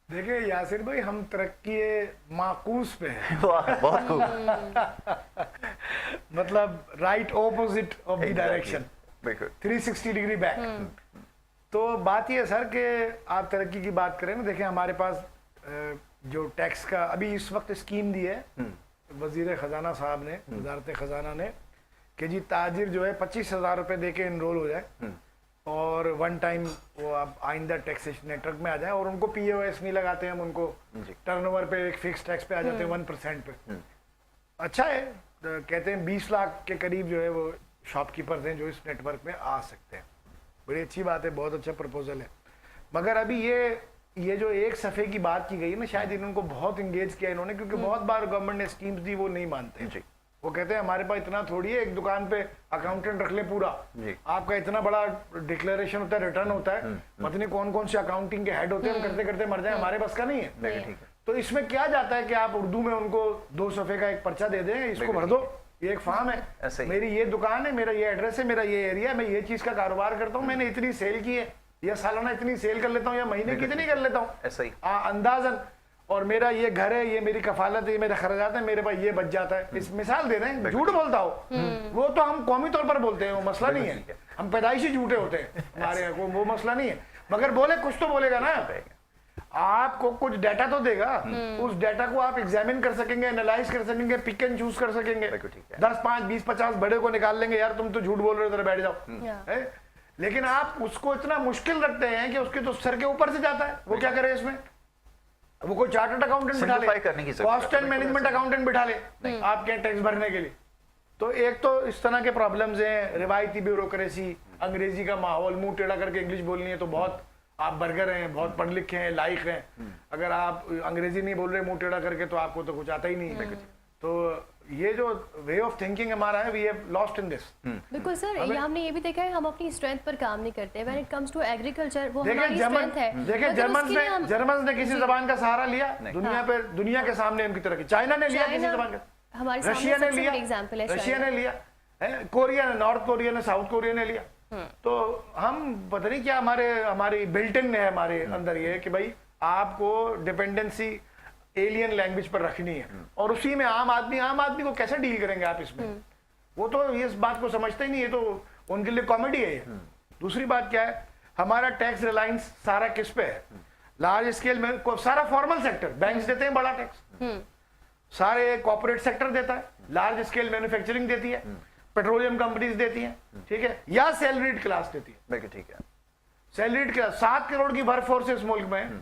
देखिए यासिर भाई, हम तरक्की माकूस पे हैं। वाह, बहुत खूब। मतलब right opposite of the direction, बिल्कुल 360 डिग्री बैक। तो बात ये है सर कि आप तरक्की की बात करें ना, देखिए हमारे पास जो टैक्स का अभी इस वक्त स्कीम दी है वजीर खजाना साहब ने, वजारत खजाना ने, कि जी ताजिर जो है 25,000 रुपये दे के इनरोल हो जाए और वन टाइम वो आप आइंदा टैक्सेशन नेटवर्क में आ जाए, और उनको POS नहीं लगाते हैं हम, उनको टर्नओवर पे एक फिक्स टैक्स पे आ जाते हैं 1% पे। अच्छा है, कहते हैं 20 लाख के करीब जो है वो शॉपकीपर्स हैं जो इस नेटवर्क में आ सकते हैं। बड़ी अच्छी बात है, बहुत अच्छा प्रपोजल है। मगर अभी ये जो एक सफ़े की बात की गई है ना, शायद इनको बहुत इंगेज किया इन्होंने, क्योंकि बहुत बार गवर्नमेंट ने स्कीम्स दी, वो नहीं मानते हैं। वो कहते हैं हमारे पास इतना थोड़ी है, एक दुकान पे अकाउंटेंट रख ले पूरा, आपका इतना बड़ा डिक्लेरेशन होता है, रिटर्न होता है, पता नहीं कौन कौन से अकाउंटिंग के हेड होते हैं, करते करते मर जाए, हमारे बस का नहीं है। तो इसमें क्या जाता है कि आप उर्दू में उनको 2 सफ़े का एक पर्चा दे दें, इसको भर दो, ये एक फार्म है, मेरी ये दुकान है, मेरा ये एड्रेस है, मेरा ये एरिया है, मैं ये चीज का कारोबार करता हूँ, मैंने इतनी सेल की है, या सालाना इतनी सेल कर लेता हूँ, या महीने की इतनी कर लेता हूँ, ऐसा ही अंदाजन, और मेरा ये घर है, ये मेरी कफालत है, ये मेरे खर्चात है, मेरे पास ये बच जाता है। इस मिसाल दे रहे हैं, झूठ बोलता हो वो तो हम कौमी तौर पर बोलते हैं, वो मसला नहीं है, हम पैदाइशी झूठे होते हैं, हमारे यहाँ वो मसला नहीं है। मगर बोले कुछ तो बोलेगा ना, आपको कुछ डाटा तो देगा, उस डाटा को आप एग्जामिन कर सकेंगे, एनालाइज कर सकेंगे, पिक एंड चूज कर सकेंगे। 10, 5, 20, 50 बड़े को निकाल लेंगे, यार तुम तो झूठ बोल रहे हो, बैठ जाओ। लेकिन आप उसको इतना मुश्किल रखते हैं कि उसके तो सर के ऊपर से जाता है। वो क्या करे इसमें, वो कोई चार्टर्ड अकाउंटेंट बिठा ले, कॉस्ट एंड मैनेजमेंट अकाउंटेंट बिठा ले आपके टैक्स भरने के लिए। तो एक तो इस तरह के प्रॉब्लम्स हैं, रिवायती ब्यूरोक्रेसी, अंग्रेजी का माहौल, मुंह टेढ़ा करके इंग्लिश बोलनी है तो बहुत आप बर्गर हैं, बहुत पढ़ लिखे हैं, लाइक हैं, अगर आप अंग्रेजी नहीं बोल रहे मुंह टेढ़ा करके तो आपको तो कुछ आता ही नहीं है। तो ये जो वे ऑफ थिंकिंग हमारा है, we have lost in this. बिल्कुल सर, ये हमने ये भी देखा है, हम अपनी स्ट्रेंथ पर काम नहीं करते। When it comes to agriculture, वो हमारी स्ट्रेंथ है। देखिए जर्मन ने किसी जबान का सहारा लिया दुनिया के सामने इनकी तरह की, चाइना ने लिया किसी जबान का, हमारे रशिया ने लिया, रशिया ने लिया, कोरिया ने, नॉर्थ कोरिया ने, साउथ कोरिया ने लिया। तो हम पता नहीं क्या हमारी बिल्ट इन है हमारे अंदर ये कि भाई आपको डिपेंडेंसी एलियन लैंग्वेज पर रखनी है, और उसी में आम आदमी को कैसे डील करेंगे आप इसमें, वो तो इस बात को समझते ही नहीं है, तो उनके लिए कॉमेडी है ये। दूसरी बात क्या है, हमारा टैक्स रिलायंस सारा किस पे है, लार्ज स्केल में सारा फॉर्मल सेक्टर, बैंक्स देते हैं बड़ा टैक्स, सारे कॉर्पोरेट सेक्टर देता है, लार्ज स्केल मैन्युफैक्चरिंग देती है, पेट्रोलियम कंपनीज देती हैं, ठीक है, या सैलरीड क्लास देती है। ठीक है, सैलरीड क्लास 7 करोड़ की वर्क फोर्स इस मुल्क में